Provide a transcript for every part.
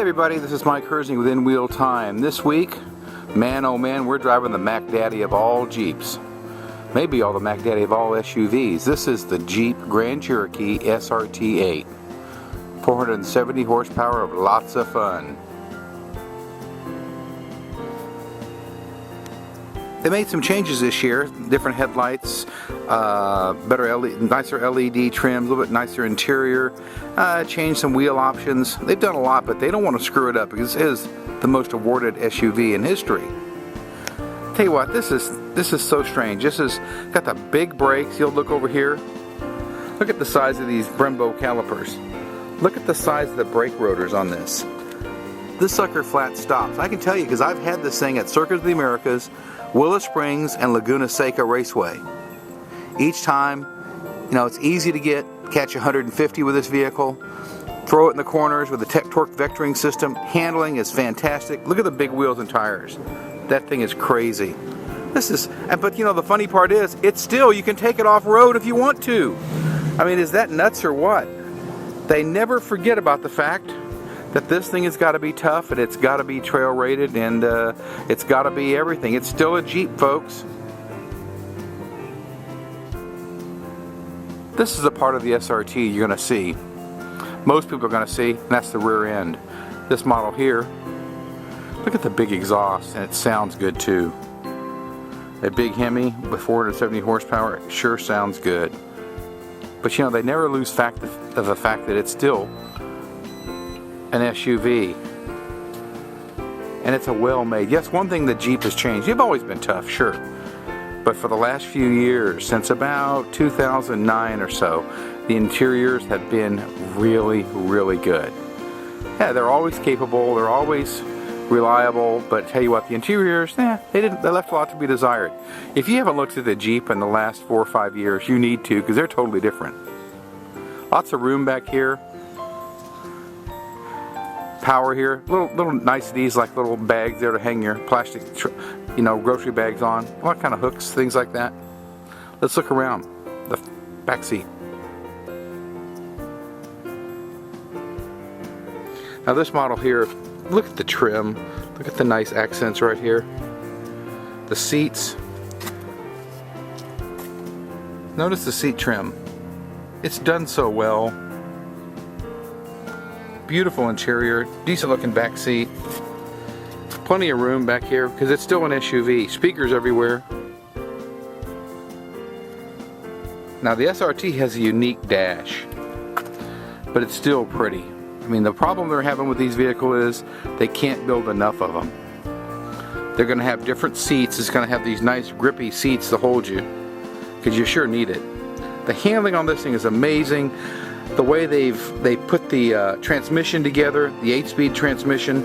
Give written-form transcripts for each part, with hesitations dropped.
everybody, this is Mike Hersing with In Wheel Time. This week, man oh man, we're driving the Mac Daddy of all Jeeps. Maybe all the Mac Daddy of all SUVs. This is the Jeep Grand Cherokee SRT 8. 470 horsepower of lots of fun. They made some changes this year, different headlights, better nicer LED trim, a little bit nicer interior, changed some wheel options. They've done a lot, but they don't want to screw it up because it is the most awarded SUV in history. Tell you what, this is so strange. This has got the big brakes. You'll look over here. Look at the size of these Brembo calipers. Look at the size of the brake rotors on this. This sucker flat stops. I can tell you because I've had this thing at Circuit of the Americas, Willow Springs, and Laguna Seca Raceway. Each time, you know, it's easy to catch 150 with this vehicle. Throw it in the corners with the Tech Torque vectoring system. Handling is fantastic. Look at the big wheels and tires. That thing is crazy. But you know, the funny part is, you can take it off-road if you want to. I mean, is that nuts or what? They never forget about the fact that this thing has got to be tough, and it's got to be trail rated, and it's got to be everything. It's still a Jeep, folks. This is a part of the SRT you're going to see. Most people are going to see, and that's the rear end. This model here, look at the big exhaust, and it sounds good too. A big Hemi with 470 horsepower sure sounds good. But you know, they never lose fact of the fact that it's still an SUV, and it's a well-made. Yes, one thing that Jeep has changed. They've always been tough, sure, but for the last few years, since about 2009 or so, the interiors have been really, really good. Yeah, they're always capable. They're always reliable. But tell you what, the interiors, they left a lot to be desired. If you haven't looked at the Jeep in the last 4 or 5 years, you need to, because they're totally different. Lots of room back here. Power here, little niceties like little bags there to hang your plastic, grocery bags on. What kind of hooks, things like that. Let's look around the back seat. Now this model here, look at the trim. Look at the nice accents right here. The seats. Notice the seat trim. It's done so well. Beautiful interior, decent looking back seat, plenty of room back here because it's still an SUV. Speakers everywhere. Now the SRT has a unique dash, but it's still pretty. I mean, the problem they're having with these vehicles is they can't build enough of them. They're going to have different seats. It's going to have these nice grippy seats to hold you because you sure need it. The handling on this thing is amazing. The way they put the transmission together, the 8-speed transmission,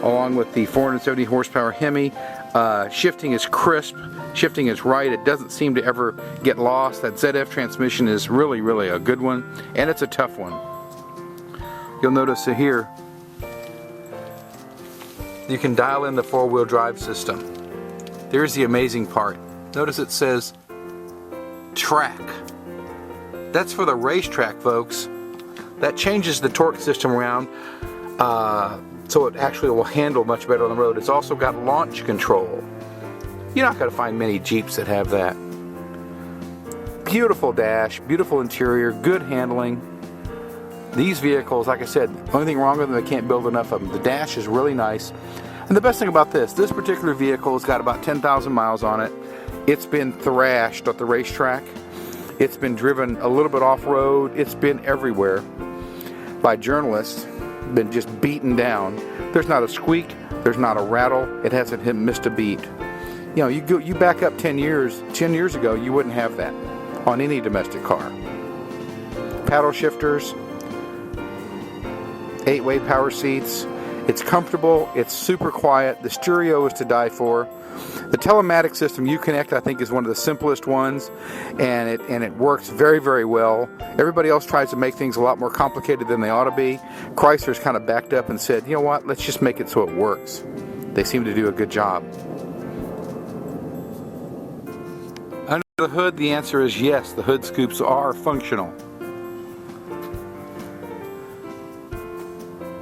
along with the 470 horsepower Hemi, shifting is crisp, shifting is right. It doesn't seem to ever get lost. That ZF transmission is really, really a good one, and it's a tough one. You'll notice here, you can dial in the 4-wheel drive system. There's the amazing part. Notice it says track. That's for the racetrack, folks. That changes the torque system around so it actually will handle much better on the road. It's also got launch control. You're not going to find many Jeeps that have that. Beautiful dash, beautiful interior, good handling. These vehicles, like I said, the only thing wrong with them, they can't build enough of them. The dash is really nice. And the best thing about this particular vehicle has got about 10,000 miles on it. It's been thrashed at the racetrack. It's been driven a little bit off-road. It's been everywhere by journalists, been just beaten down. There's not a squeak, there's not a rattle, it hasn't missed a beat. You know, you back up 10 years ago, you wouldn't have that on any domestic car. Paddle shifters, 8-way power seats. It's comfortable, it's super quiet, the stereo is to die for. The telematics system, Uconnect, I think is one of the simplest ones, and it works very, very well. Everybody else tries to make things a lot more complicated than they ought to be. Chrysler's kind of backed up and said, you know what, let's just make it so it works. They seem to do a good job. Under the hood, the answer is yes, the hood scoops are functional.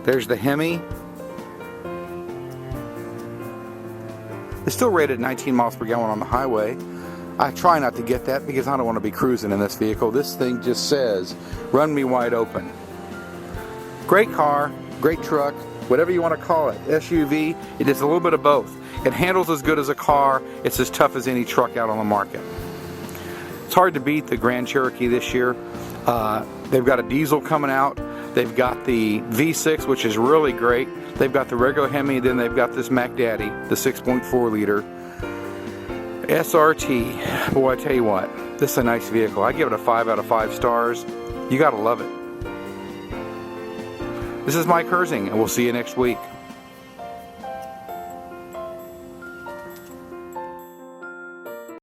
There's the Hemi. It's still rated 19 miles per gallon on the highway. I try not to get that because I don't want to be cruising in this vehicle. This thing just says, run me wide open. Great car, great truck, whatever you want to call it. SUV, it is a little bit of both. It handles as good as a car. It's as tough as any truck out on the market. It's hard to beat the Grand Cherokee this year. They've got a diesel coming out. They've got the V6, which is really great. They've got the regular Hemi, then they've got this Mac Daddy, the 6.4 liter SRT. Boy, I tell you what, this is a nice vehicle. I give it a 5 out of 5 stars. You gotta love it. This is Mike Herzing, and we'll see you next week.